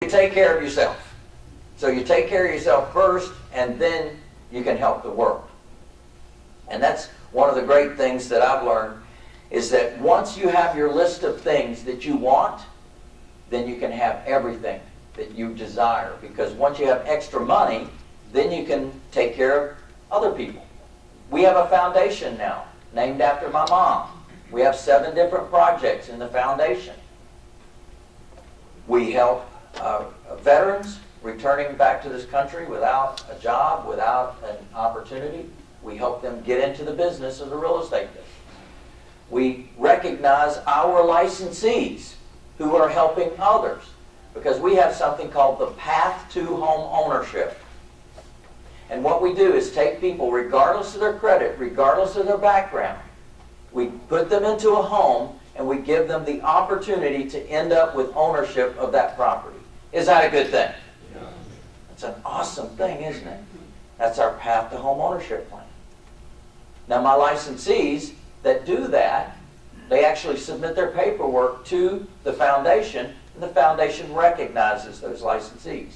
You take care of yourself. So you take care of yourself first, and then you can help the world. And that's one of the great things that I've learned, is that once you have your list of things that you want, then you can have everything that you desire. Because once you have extra money, then you can take care of other people. We have a foundation now, named after my mom. We have 7 different projects in the foundation. We help veterans returning back to this country without a job, without an opportunity. We help them get into the business of the real estate business. We recognize our licensees who are helping others, because we have something called the Path to Home Ownership. And what we do is take people, regardless of their credit, regardless of their background, we put them into a home and we give them the opportunity to end up with ownership of that property. Is that a good thing? Yeah. It's an awesome thing, isn't it? That's our Path to Home Ownership plan. Now, my licensees that do that, they actually submit their paperwork to the foundation, and the foundation recognizes those licensees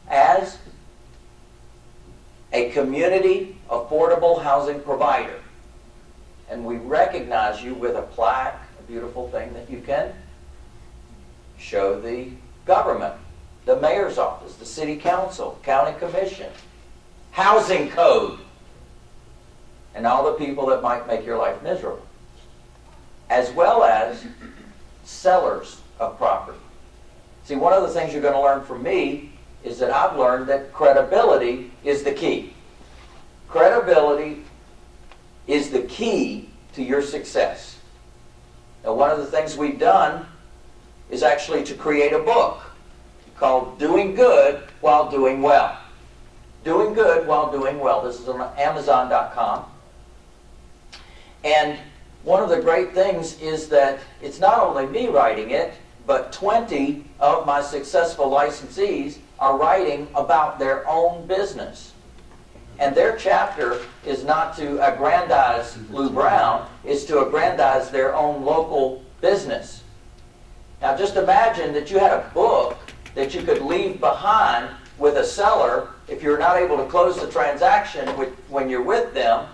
as a community affordable housing provider. And we recognize you with a plaque, a beautiful thing that you can show the government, the mayor's office, the city council, county commission, housing code, and all the people that might make your life miserable, as well as sellers of property. See, one of the things you're going to learn from me is that I've learned that credibility is the key. Credibility is the key to your success. Now, one of the things we've done is actually to create a book called Doing Good While Doing Well. Doing Good While Doing Well. This is on Amazon.com. And one of the great things is that it's not only me writing it, but 20 of my successful licensees are writing about their own business. And their chapter is not to aggrandize Lou Brown, it's to aggrandize their own local business. Now just imagine that you had a book that you could leave behind with a seller if you're not able to close the transaction when you're with them,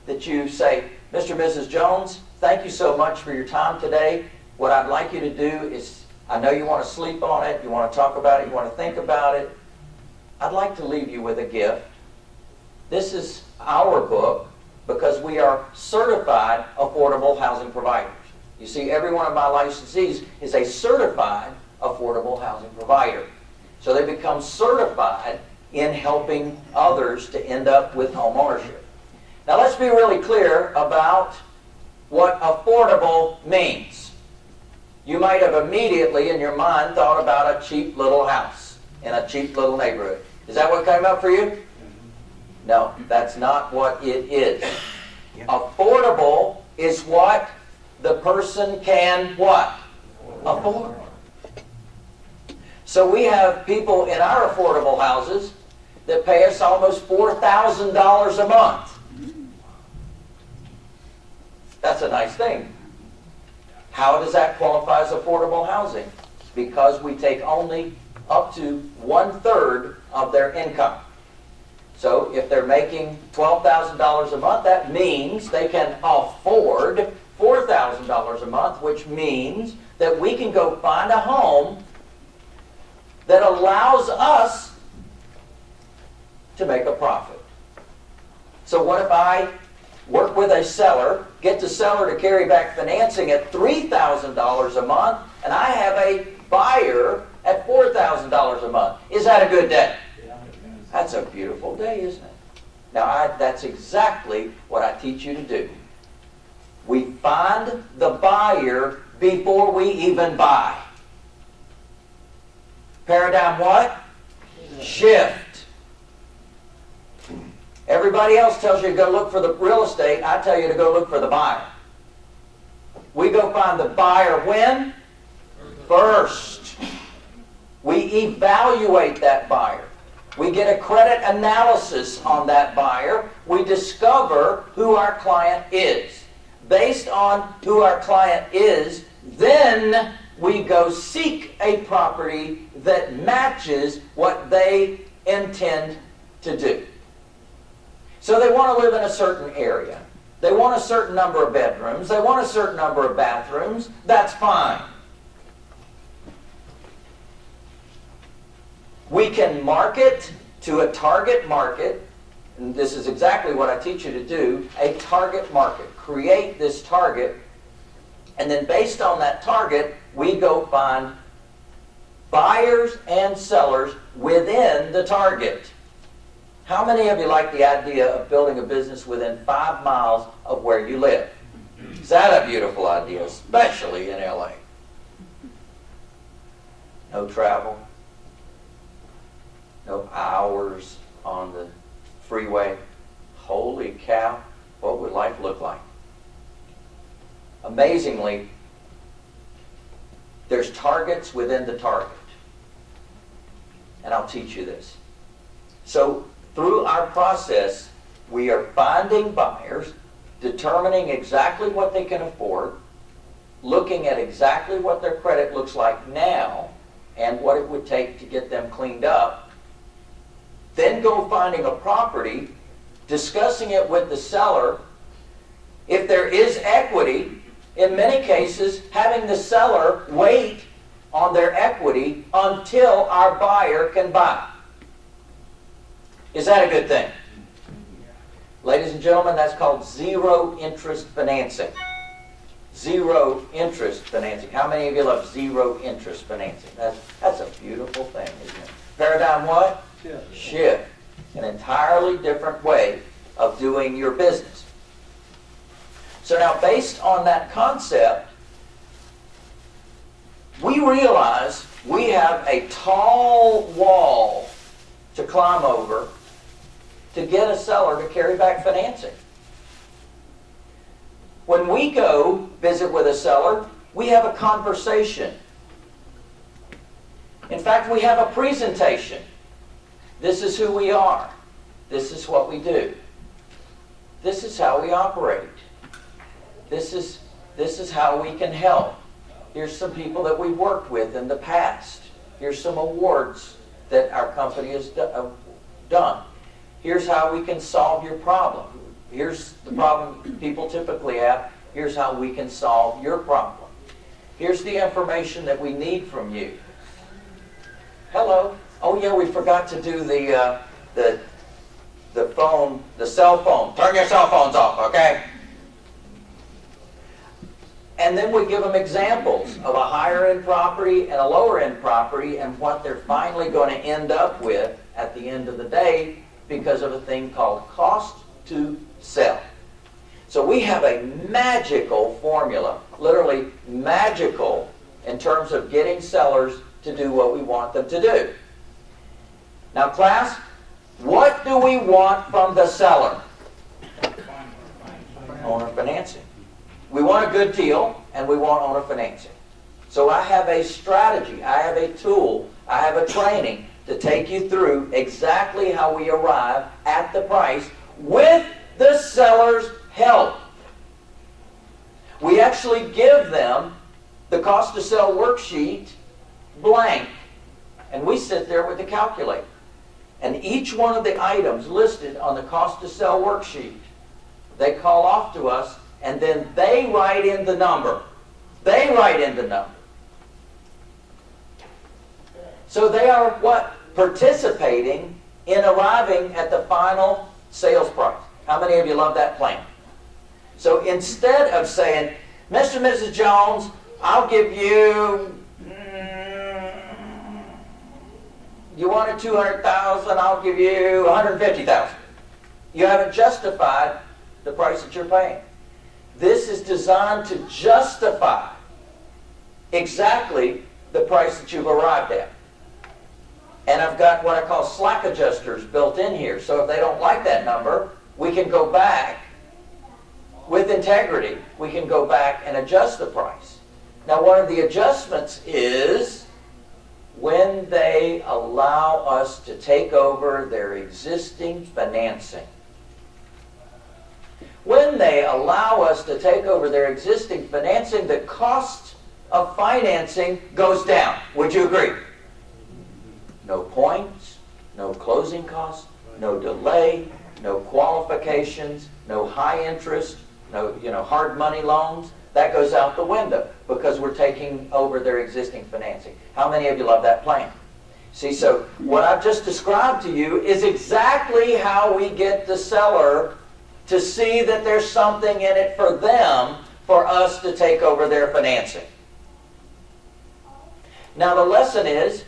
that you say, Mr. and Mrs. Jones, thank you so much for your time today. What I'd like you to do is, I know you want to sleep on it, you want to talk about it, you want to think about it. I'd like to leave you with a gift. This is our book because we are certified affordable housing providers. You see, every one of my licensees is a certified affordable housing provider. So they become certified in helping others to end up with home ownership. Now let's be really clear about what affordable means. You might have immediately in your mind thought about a cheap little house in a cheap little neighborhood. Is that what came up for you? No, that's not what it is. Affordable is what the person can what? Afford. So we have people in our affordable houses that pay us almost $4,000 a month. That's a nice thing. How does that qualify as affordable housing? Because we take only up to 1/3 of their income. So if they're making $12,000 a month, that means they can afford $4,000 a month, which means that we can go find a home that allows us to make a profit. So what if I work with a seller, get the seller to carry back financing at $3,000 a month, and I have a buyer at $4,000 a month? Is that a good day? That's a beautiful day, isn't it? Now, that's exactly what I teach you to do. We find the buyer before we even buy. Paradigm what? Shift. Everybody else tells you to go look for the real estate. I tell you to go look for the buyer. We go find the buyer when? First. We evaluate that buyer. We get a credit analysis on that buyer. We discover who our client is. Based on who our client is, then we go seek a property that matches what they intend to do. So they want to live in a certain area. They want a certain number of bedrooms. They want a certain number of bathrooms. That's fine. We can market to a target market, and this is exactly what I teach you to do, a target market. Create this target, and then based on that target, we go find buyers and sellers within the target. How many of you like the idea of building a business within 5 miles of where you live? Is that a beautiful idea, especially in LA? No travel, no hours on the freeway. Holy cow, what would life look like? Amazingly, there's targets within the target. And I'll teach you this. So, through our process, we are finding buyers, determining exactly what they can afford, looking at exactly what their credit looks like now, and what it would take to get them cleaned up, then go finding a property, discussing it with the seller. If there is equity, in many cases, having the seller wait on their equity until our buyer can buy. Is that a good thing? Ladies and gentlemen, that's called zero interest financing. Zero interest financing. How many of you love zero interest financing? That's a beautiful thing, isn't it? Paradigm what? Shift. An entirely different way of doing your business. So now, based on that concept, we realize we have a tall wall to climb over to get a seller to carry back financing. When we go visit with a seller, we have a conversation. In fact, we have a presentation. This is who we are. This is what we do. This is how we operate. This is how we can help. Here's some people that we've worked with in the past. Here's some awards that our company has done. Here's how we can solve your problem. Here's the problem people typically have. Here's how we can solve your problem. Here's the information that we need from you. Hello. Oh yeah, we forgot to do the phone, the cell phone. Turn your cell phones off, okay? And then we give them examples of a higher end property and a lower end property and what they're finally going to end up with at the end of the day because of a thing called cost to sell. So we have a magical formula, literally magical, in terms of getting sellers to do what we want them to do. Now class, what do we want from the seller? Owner financing. We want a good deal, and we want owner financing. So I have a strategy, I have a tool, I have a training to take you through exactly how we arrive at the price with the seller's help. We actually give them the cost to sell worksheet blank, and we sit there with the calculator. And each one of the items listed on the cost to sell worksheet, they call off to us, and then they write in the number. They write in the number. So they are what? Participating in arriving at the final sales price. How many of you love that plan? So instead of saying, Mr. and Mrs. Jones, I'll give you, you wanted $200,000, I'll give you $150,000. You haven't justified the price that you're paying. This is designed to justify exactly the price that you've arrived at. And I've got what I call slack adjusters built in here. So if they don't like that number, we can go back with integrity. We can go back and adjust the price. Now one of the adjustments is when they allow us to take over their existing financing. When they allow us to take over their existing financing, the cost of financing goes down. Would you agree? No points, no closing costs, no delay, no qualifications, no high interest, no hard money loans. That goes out the window because we're taking over their existing financing. How many of you love that plan? See, so what I've just described to you is exactly how we get the seller to see that there's something in it for them for us to take over their financing. Now the lesson is,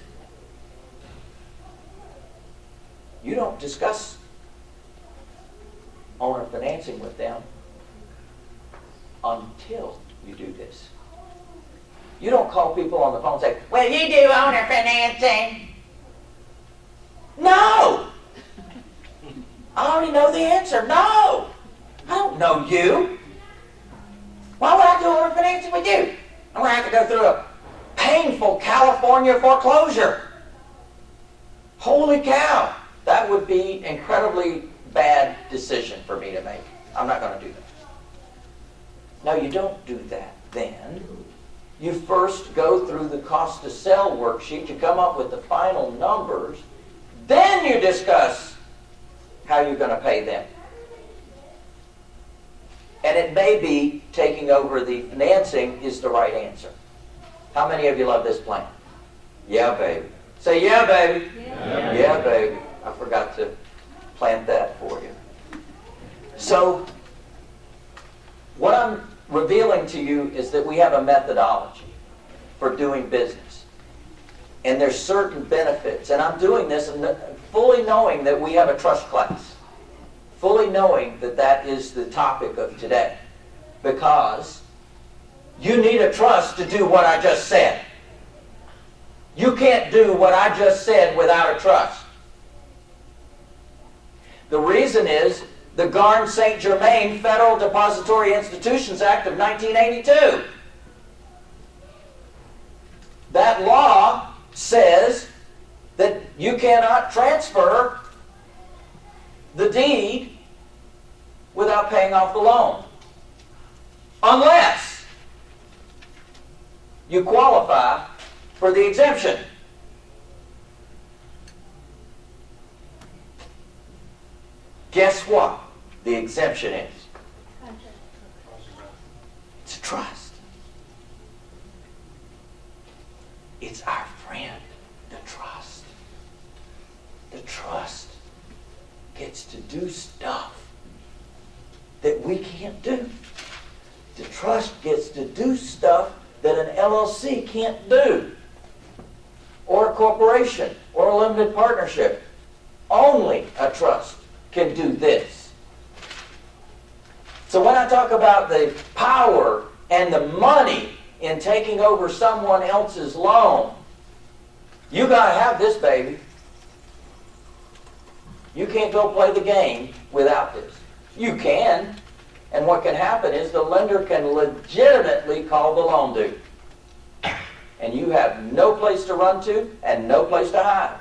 you don't discuss owner financing with them until you do this. You don't call people on the phone and say, well, you do owner financing. No! I already know the answer. No! I don't know you. Why would I do owner financing with you? I'm going to have to go through a painful California foreclosure. Holy cow! That would be an incredibly bad decision for me to make. I'm not going to do that. No, you don't do that then. You first go through the cost to sell worksheet, you come up with the final numbers, then you discuss how you're going to pay them. And it may be taking over the financing is the right answer. How many of you love this plan? Yeah, baby. Say, yeah, baby. Yeah, yeah baby. I forgot to plant that for you. So, what I'm revealing to you is that we have a methodology for doing business. And there's certain benefits. And I'm doing this fully knowing that we have a trust class. Fully knowing that that is the topic of today. Because you need a trust to do what I just said. You can't do what I just said without a trust. The reason is the Garn-St. Germain Federal Depository Institutions Act of 1982. That law says that you cannot transfer the deed without paying off the loan. Unless you qualify for the exemption. Guess what the exemption is? It's a trust. It's our friend, the trust. The trust gets to do stuff that we can't do. The trust gets to do stuff that an LLC can't do, or a corporation, or a limited partnership. Only a trust can do this. So when I talk about the power and the money in taking over someone else's loan, you got to have this, baby. You can't go play the game without this. You can, and what can happen is the lender can legitimately call the loan due. And you have no place to run to and no place to hide.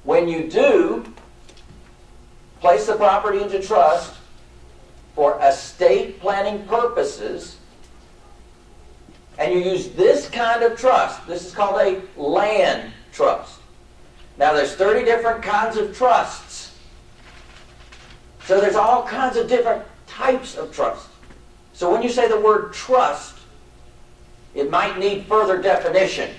When you do place the property into trust for estate planning purposes, and you use this kind of trust, this is called a land trust. Now there's 30 different kinds of trusts. So there's all kinds of different types of trust. So when you say the word trust, it might need further definition.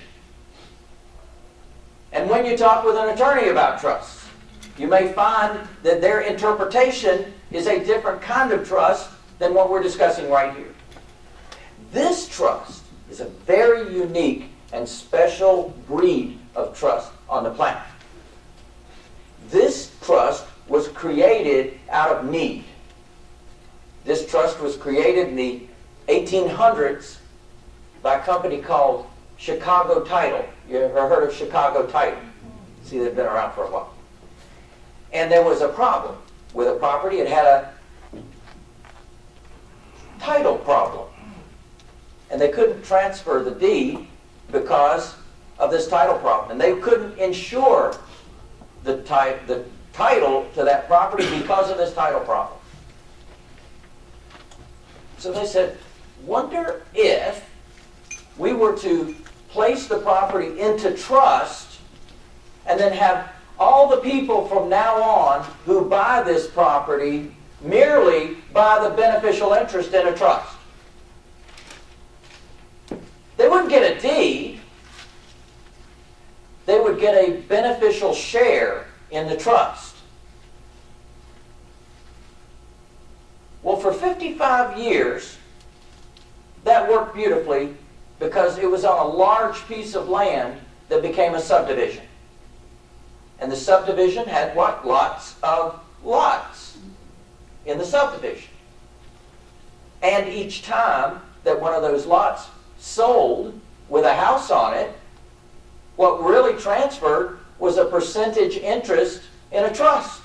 And when you talk with an attorney about trusts, you may find that their interpretation is a different kind of trust than what we're discussing right here. This trust is a very unique and special breed of trust on the planet. This trust was created out of need. This trust was created in the 1800s by a company called Chicago Title. You ever heard of Chicago Title? See, they've been around for a while. And there was a problem with a property. It had a title problem. And they couldn't transfer the deed because of this title problem. And they couldn't insure the title to that property because of this title problem. So they said, wonder if we were to place the property into trust and then have all the people from now on who buy this property merely buy the beneficial interest in a trust. They wouldn't get a deed. They would get a beneficial share in the trust. Well, for 55 years, that worked beautifully because it was on a large piece of land that became a subdivision. And the subdivision had what? Lots of lots in the subdivision. And each time that one of those lots sold with a house on it, what really transferred was a percentage interest in a trust.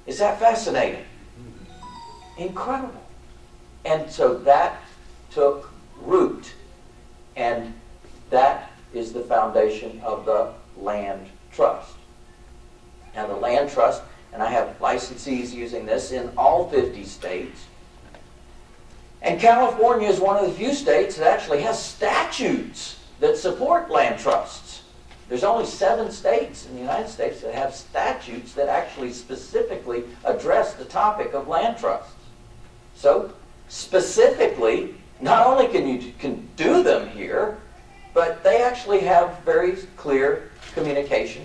Is that fascinating? Incredible. And so that took root, and that is the foundation of the land trust. Now the land trust, and I have licensees using this in all 50 states, and California is one of the few states that actually has statutes that support land trusts. There's only 7 states in the United States that have statutes that actually specifically address the topic of land trusts. So, specifically, not only can do them here, but they actually have very clear communication